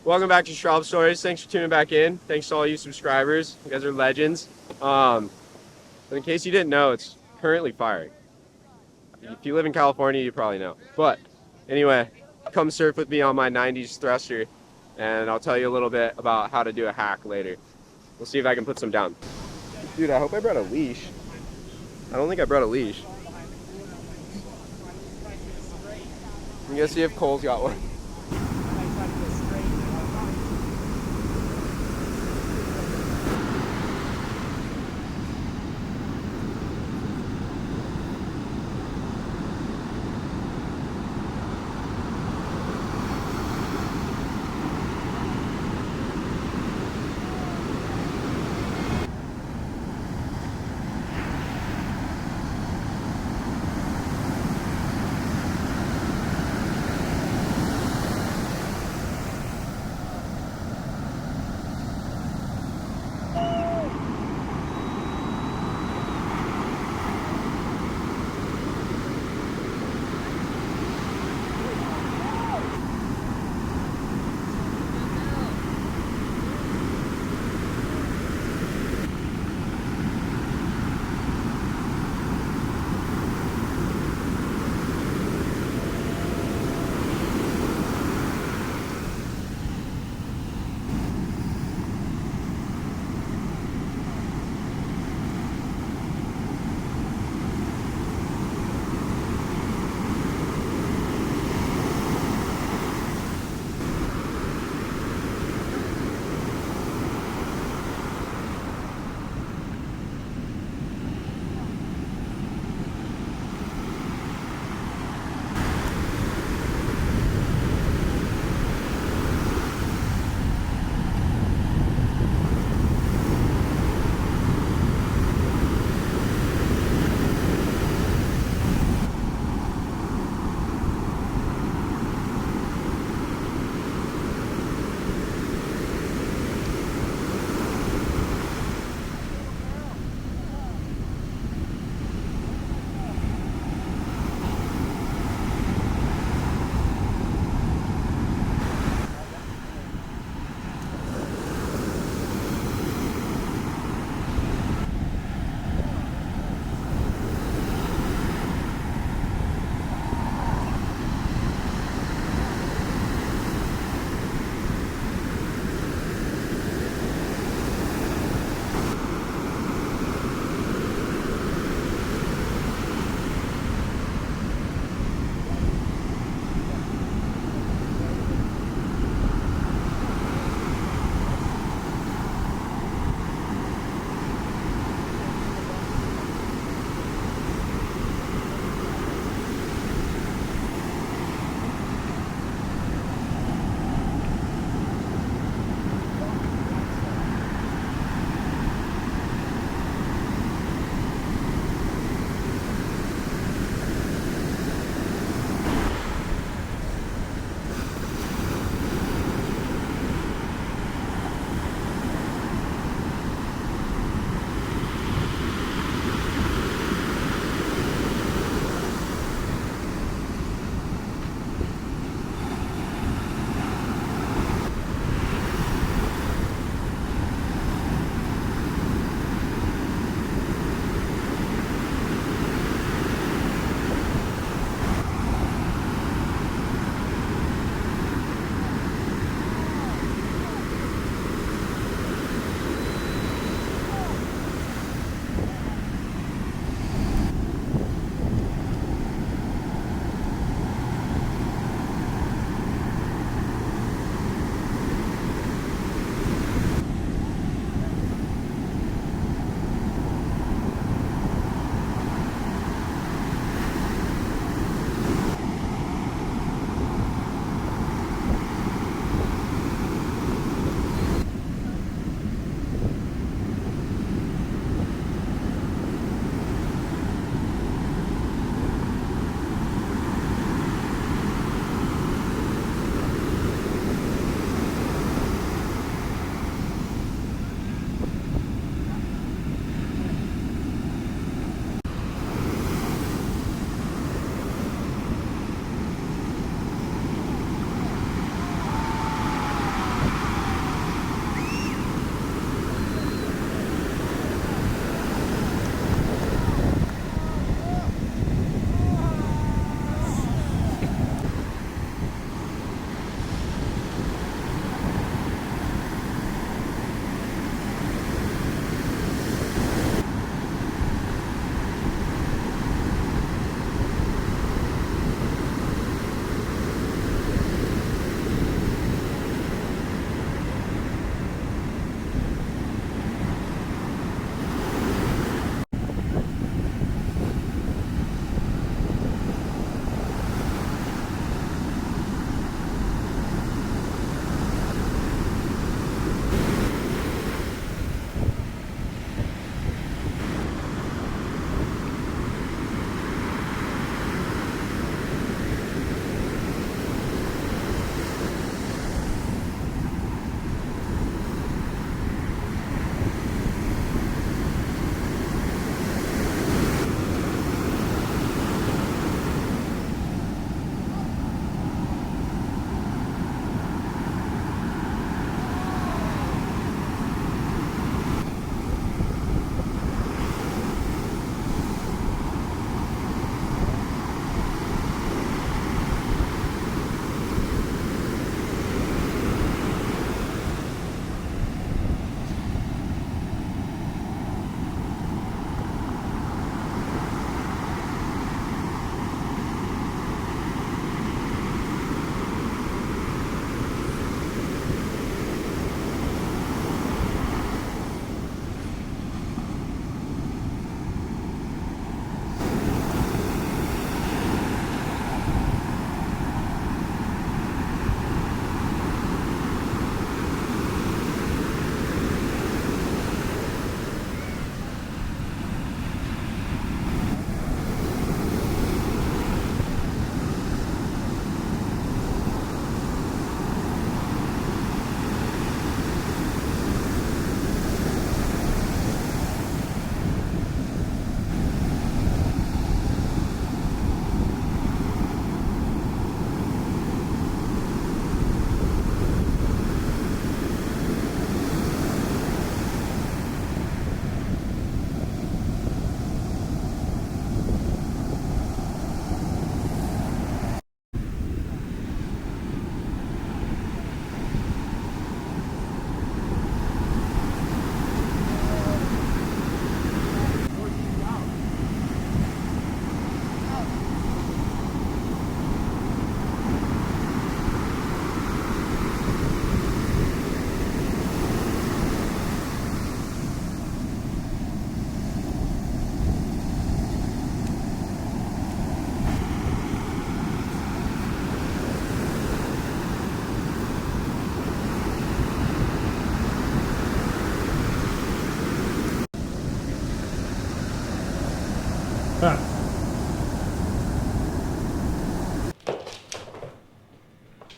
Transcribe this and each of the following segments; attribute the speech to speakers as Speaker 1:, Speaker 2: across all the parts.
Speaker 1: Welcome back to Shralp Stories. Thanks for tuning back in. Thanks to all you subscribers. You guys are legends. But in case you didn't know, it's currently firing. If you live in California, you probably know. But anyway, come surf with me on my 90s thruster, and I'll tell you a little bit about how to do a hack later. We'll see if I can put some down. Dude, I hope I brought a leash. I don't think I brought a leash. I'm gonna see if Cole's got one.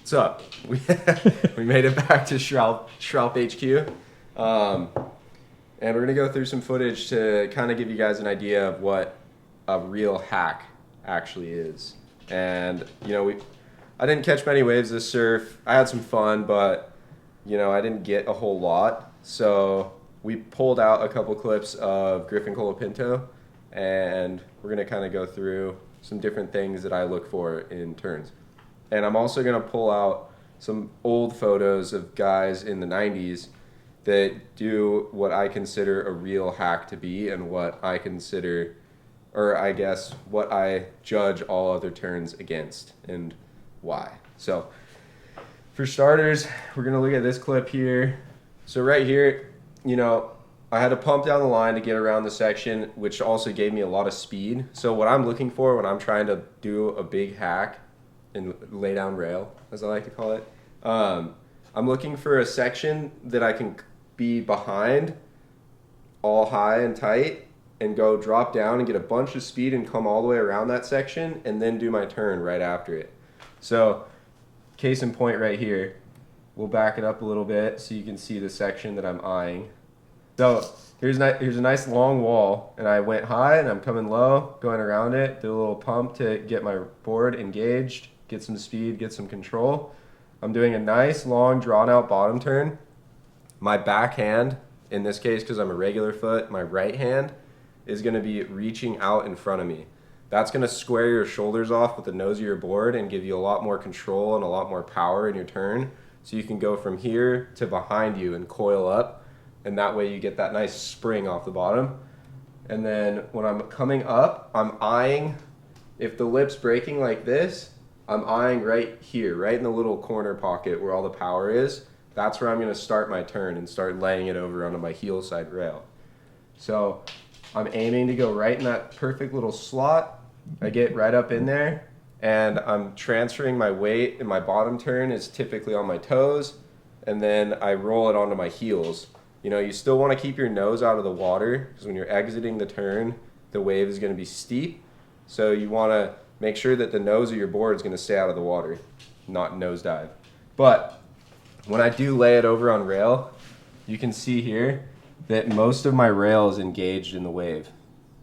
Speaker 1: What's up? We made it back to Shralp HQ. And we're going to go through some footage to kind of give you guys an idea of what a real hack actually is. And, you know, I didn't catch many waves this surf. I had some fun, but, you know, I didn't get a whole lot. So we pulled out a couple clips of Griffin Colapinto, and we're going to kind of go through some different things that I look for in turns. And I'm also going to pull out some old photos of guys in the 90s that do what I consider a real hack to be, and what I consider, or I guess what I judge all other turns against and why. So for starters, we're going to look at this clip here. So right here, you know, I had to pump down the line to get around the section, which also gave me a lot of speed. So what I'm looking for when I'm trying to do a big hack and lay down rail, as I like to call it, I'm looking for a section that I can be behind all high and tight and go drop down and get a bunch of speed and come all the way around that section and then do my turn right after it. So case in point right here, we'll back it up a little bit so you can see the section that I'm eyeing. So here's a nice long wall, and I went high and I'm coming low, going around it, do a little pump to get my board engaged, get some speed, get some control. I'm doing a nice long drawn out bottom turn. My backhand, in this case because I'm a regular foot, my right hand is going to be reaching out in front of me. That's going to square your shoulders off with the nose of your board and give you a lot more control and a lot more power in your turn. So you can go from here to behind you and coil up, and that way you get that nice spring off the bottom. And then when I'm coming up, I'm eyeing, if the lip's breaking like this, I'm eyeing right here, right in the little corner pocket where all the power is. That's where I'm going to start my turn and start laying it over onto my heel side rail. So I'm aiming to go right in that perfect little slot. I get right up in there, and I'm transferring my weight, and my bottom turn is typically on my toes, and then I roll it onto my heels. You know, you still want to keep your nose out of the water, because when you're exiting the turn, the wave is going to be steep. So you want to make sure that the nose of your board is going to stay out of the water, not nosedive. But when I do lay it over on rail, you can see here that most of my rail is engaged in the wave.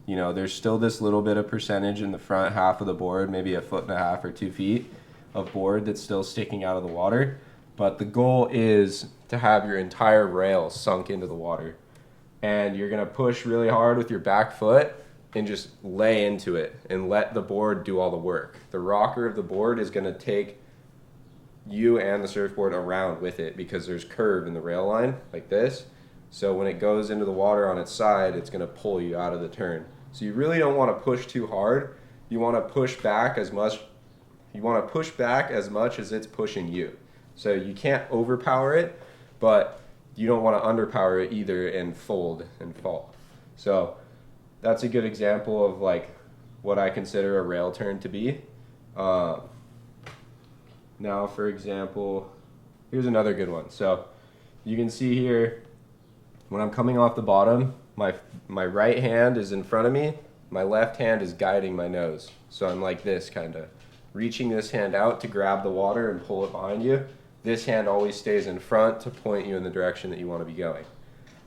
Speaker 1: You know, there's still this little bit of percentage in the front half of the board, maybe 1.5 feet or 2 feet of board that's still sticking out of the water. But the goal is to have your entire rail sunk into the water. And you're going to push really hard with your back foot and just lay into it and let the board do all the work. The rocker of the board is going to take you and the surfboard around with it because there's curve in the rail line like this. So when it goes into the water on its side, it's going to pull you out of the turn. So you really don't want to push too hard. You want to push back as much. You want to push back as much as it's pushing you. So you can't overpower it, but you don't want to underpower it either and fold and fall. So that's a good example of like what I consider a rail turn to be. Now, for example, here's another good one. So you can see here, when I'm coming off the bottom, my right hand is in front of me, my left hand is guiding my nose. So I'm like this, kind of reaching this hand out to grab the water and pull it behind you. This hand always stays in front to point you in the direction that you want to be going.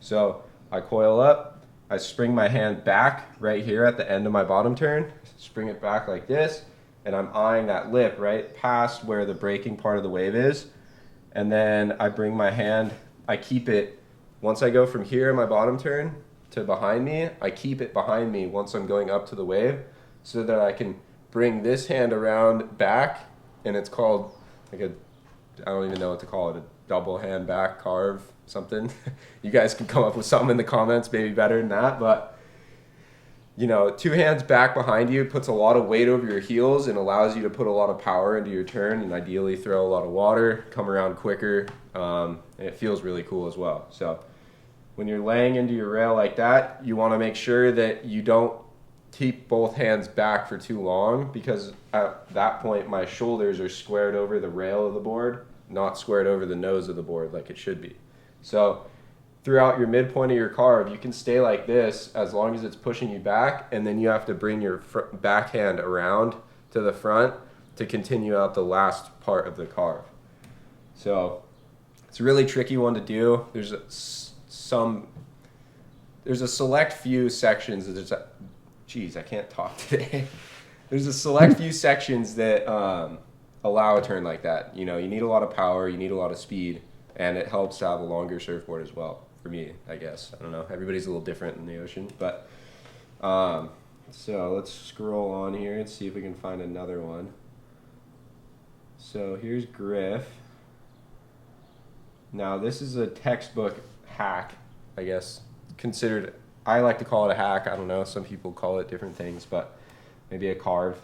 Speaker 1: So I coil up, I spring my hand back right here at the end of my bottom turn, spring it back like this, and I'm eyeing that lip right past where the breaking part of the wave is. And then I bring my hand, I keep it, once I go from here in my bottom turn to behind me, I keep it behind me once I'm going up to the wave so that I can bring this hand around back, and it's called like a, I don't even know what to call it, a double hand back carve, something. You guys can come up with something in the comments, maybe better than that, but you know, 2 hands back behind you puts a lot of weight over your heels and allows you to put a lot of power into your turn and ideally throw a lot of water, come around quicker, and it feels really cool as well. So when you're laying into your rail like that, you want to make sure that you don't keep both hands back for too long, because at that point my shoulders are squared over the rail of the board, not squared over the nose of the board like it should be. So throughout your midpoint of your carve, you can stay like this as long as it's pushing you back, and then you have to bring your backhand around to the front to continue out the last part of the carve.
Speaker 2: So it's a really tricky one to do. There's a select few sections. Geez, I can't talk today. There's a select few sections that allow a turn like that. You know, you need a lot of power, you need a lot of speed, and it helps to have a longer surfboard as well. For me, I guess. I don't know. Everybody's a little different in the ocean, but so let's scroll on here and see if we can find another one. So here's Griff. Now this is a textbook hack, I guess. Considered, I like to call it a hack. I don't know. Some people call it different things, but maybe a carve.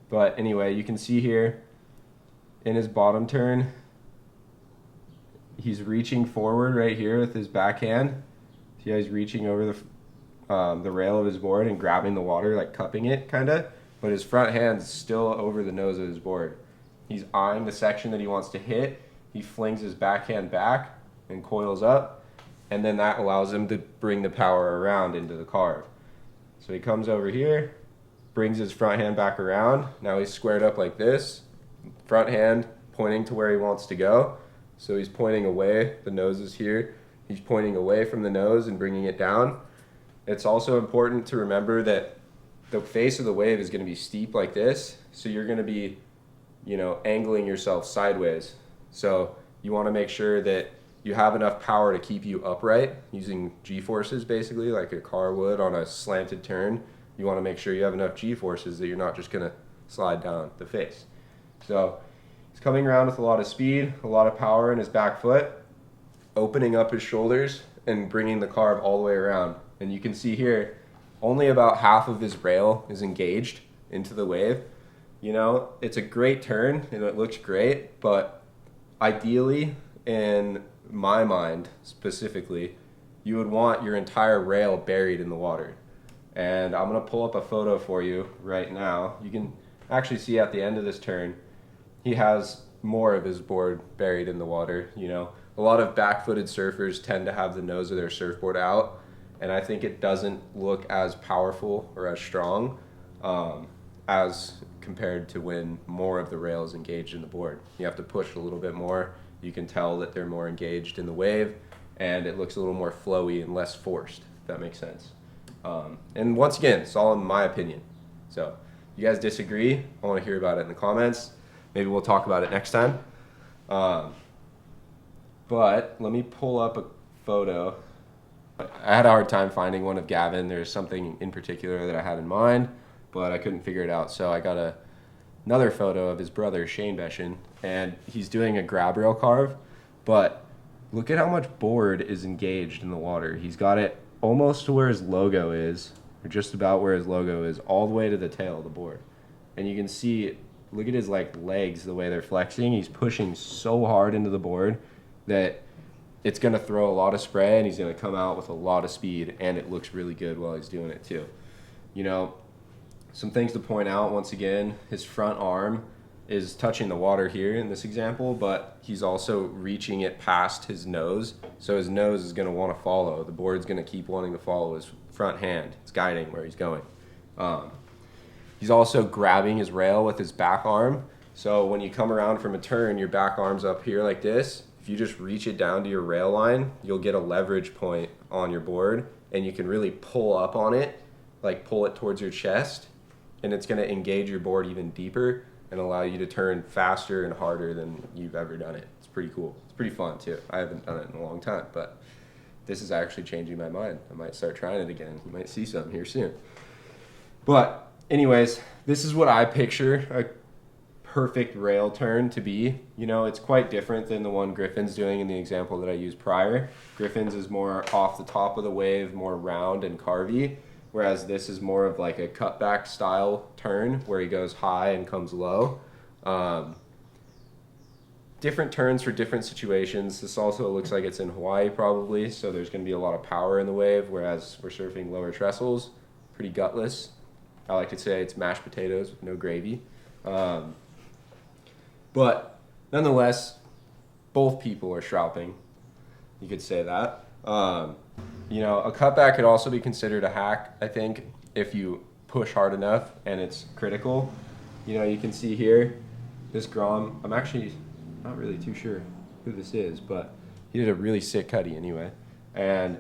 Speaker 2: But anyway, you can see here in his bottom turn, he's reaching forward right here with his backhand. See how he's reaching over the rail of his board and grabbing the water, like cupping it, kind of. But his front hand's still over the nose of his board. He's eyeing the section that he wants to hit. He flings his backhand back and coils up, and then that allows him to bring the power around into the carve. So he comes over here, brings his front hand back around. Now he's squared up like this, front hand pointing to where he wants to go. So he's pointing away, the nose is here. He's pointing away from the nose and bringing it down. It's also important to remember that the face of the wave is going to be steep like this, so you're going to be, you know, angling yourself sideways. So you want to make sure that you have enough power to keep you upright using G-forces, basically, like a car would on a slanted turn. You want to make sure you have enough G-forces that you're not just going to slide down the face. So he's coming around with a lot of speed, a lot of power in his back foot, opening up his shoulders and bringing the carve all the way around. And you can see here, only about half of his rail is engaged into the wave. You know, it's a great turn and it looks great, but ideally, in my mind specifically, you would want your entire rail buried in the water. And I'm going to pull up a photo for you right now. You can actually see at the end of this turn, he has more of his board buried in the water. You know, a lot of back-footed surfers tend to have the nose of their surfboard out, and I think it doesn't look as powerful or as strong as compared to when more of the rail is engaged in the board. You have to push a little bit more. You can tell that they're more engaged in the wave, and it looks a little more flowy and less forced, if that makes sense. And once again, it's all in my opinion. So if you guys disagree, I want to hear about it in the comments. Maybe we'll talk about it next time. But let me pull up a photo. I had a hard time finding one of Gavin. There's something in particular that I had in mind, but I couldn't figure it out. So I got another photo of his brother, Shane Beshin, and he's doing a grab rail carve. But look at how much board is engaged in the water. He's got it almost to where his logo is, or just about where his logo is, all the way to the tail of the board. And you can see, look at his legs, the way they're flexing. He's pushing so hard into the board that it's going to throw a lot of spray, and he's going to come out with a lot of speed, and it looks really good while he's doing it too. You know, some things to point out, once again, his front arm is touching the water here in this example, but he's also reaching it past his nose, so his nose is going to want to follow. The board's going to keep wanting to follow his front hand. It's guiding where he's going. He's also grabbing his rail with his back arm, so when you come around from a turn, your back arm's up here like this. If you just reach it down to your rail line, you'll get a leverage point on your board, and you can really pull up on it, like pull it towards your chest, and it's going to engage your board even deeper and allow you to turn faster and harder than you've ever done it. It's pretty cool. It's pretty fun too. I haven't done it in a long time, but this is actually changing my mind. I might start trying it again. You might see some here soon. But anyways, this is what I picture a perfect rail turn to be. You know, it's quite different than the one Griffin's doing in the example that I used prior. Griffin's is more off the top of the wave, more round and carvy, whereas this is more of like a cutback style turn where he goes high and comes low. Different turns for different situations. This also looks like it's in Hawaii probably, so there's going to be a lot of power in the wave, whereas we're surfing lower trestles, pretty gutless. I like to say it's mashed potatoes with no gravy. But nonetheless, both people are shrouping. You could say that. You know, a cutback could also be considered a hack, I think, if you push hard enough and it's critical. You know, you can see here, this Grom, I'm actually not really too sure. who this is, but he did a really sick cutty anyway. And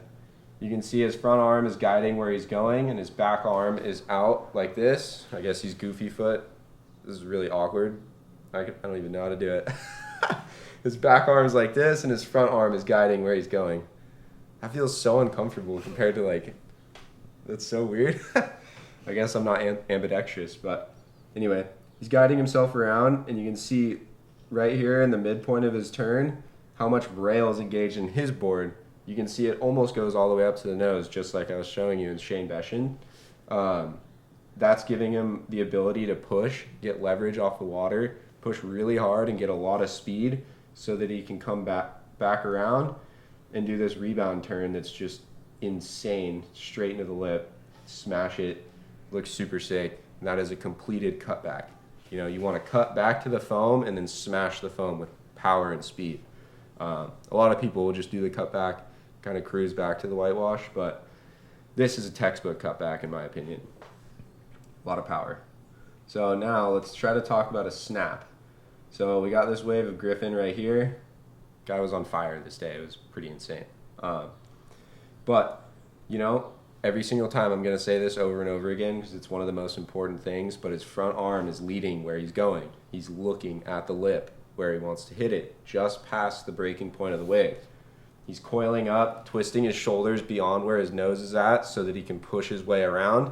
Speaker 2: you can see his front arm is guiding where he's going, and his back arm is out like this. I guess he's goofy foot. This is really awkward. I don't even know how to do it. His back arm is like this, and his front arm is guiding where he's going. That feels so uncomfortable compared to like, that's so weird. I guess I'm not ambidextrous, but anyway, he's guiding himself around, and you can see right here in the midpoint of his turn how much rail is engaged in his board. You can see it almost goes all the way up to the nose, just like I was showing you in Shane Beshin. That's giving him the ability to push, get leverage off the water, push really hard and get a lot of speed so that he can come back around and do this rebound turn that's just insane, straight into the lip, smash it, looks super sick. And that is a completed cutback. You know, you want to cut back to the foam and then smash the foam with power and speed. A lot of people will just do the cutback, kind of cruise back to the whitewash, but this is a textbook cutback in my opinion. A lot of power. So now let's try to talk about a snap. So we got this wave of Griffin right here. Guy was on fire this day. It was pretty insane. But, you know, every single time I'm going to say this over and over again because it's one of the most important things, but his front arm is leading where he's going. He's looking at the lip where he wants to hit it, just past the breaking point of the wave. He's coiling up, twisting his shoulders beyond where his nose is at so that he can push his way around.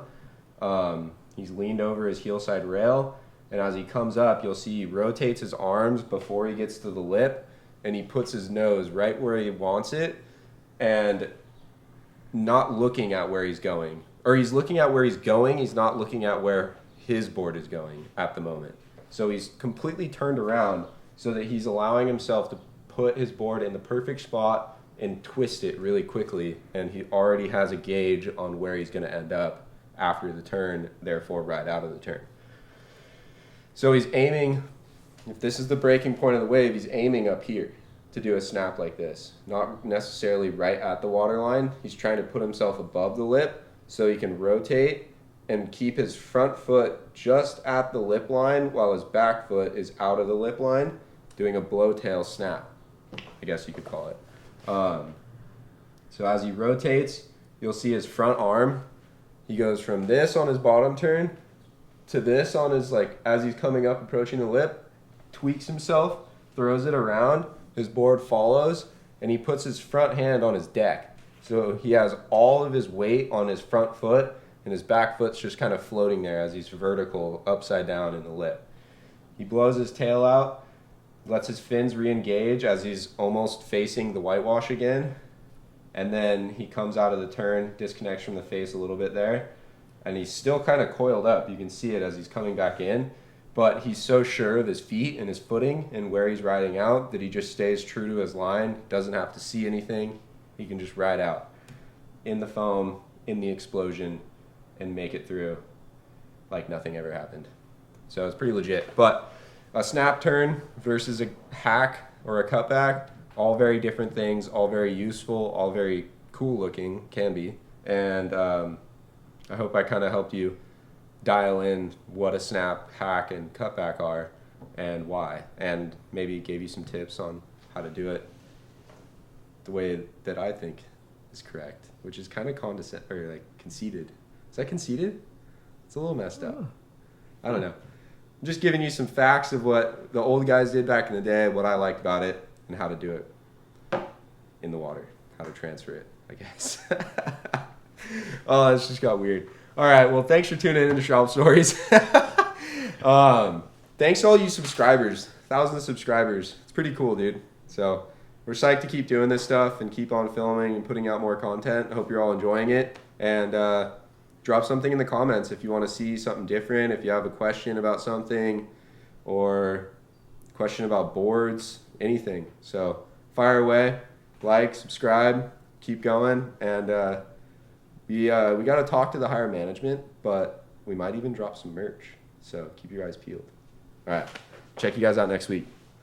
Speaker 2: He's leaned over his heel side rail, and as he comes up, you'll see he rotates his arms before he gets to the lip, and he puts his nose right where he wants it, and not looking at where he's going. Or he's looking at where he's going, he's not looking at where his board is going at the moment. So he's completely turned around so that he's allowing himself to put his board in the perfect spot and twist it really quickly, and he already has a gauge on where he's going to end up after the turn, therefore right out of the turn. So he's aiming, if this is the breaking point of the wave, he's aiming up here to do a snap like this. Not necessarily right at the water line. He's trying to put himself above the lip so he can rotate and keep his front foot just at the lip line while his back foot is out of the lip line, doing a blowtail snap, I guess you could call it. So as he rotates, you'll see his front arm. He goes from this on his bottom turn to this on his, like, as he's coming up, approaching the lip, tweaks himself, throws it around, his board follows, and he puts his front hand on his deck. So he has all of his weight on his front foot, and his back foot's just kind of floating there as he's vertical, upside down in the lip. He blows his tail out, lets his fins re-engage as he's almost facing the whitewash again, and then he comes out of the turn, disconnects from the face a little bit there, and he's still kind of coiled up. You can see it as he's coming back in, but he's so sure of his feet and his footing and where he's riding out that he just stays true to his line, doesn't have to see anything. He can just ride out in the foam, in the explosion, and make it through like nothing ever happened. So it's pretty legit. But a snap turn versus a hack or a cutback, all very different things, all very useful, all very cool looking, can be. And I hope I kind of helped you dial in what a snap, hack, and cutback are and why. And maybe gave you some tips on how to do it the way that I think is correct, which is kind of conceited. Is that conceited? It's a little messed up. I don't know. I'm just giving you some facts of what the old guys did back in the day, what I liked about it, and how to do it in the water, how to transfer it, I guess. Oh, this just got weird. All right, well, thanks for tuning in to Shralp Stories. Thanks to all you subscribers, thousands of subscribers. It's pretty cool, dude. So we're psyched to keep doing this stuff and keep on filming and putting out more content. I hope you're all enjoying it. And drop something in the comments if you want to see something different, if you have a question about something or a question about boards, anything. So fire away, like, subscribe, keep going, and we got to talk to the higher management, but we might even drop some merch. So keep your eyes peeled. All right, check you guys out next week.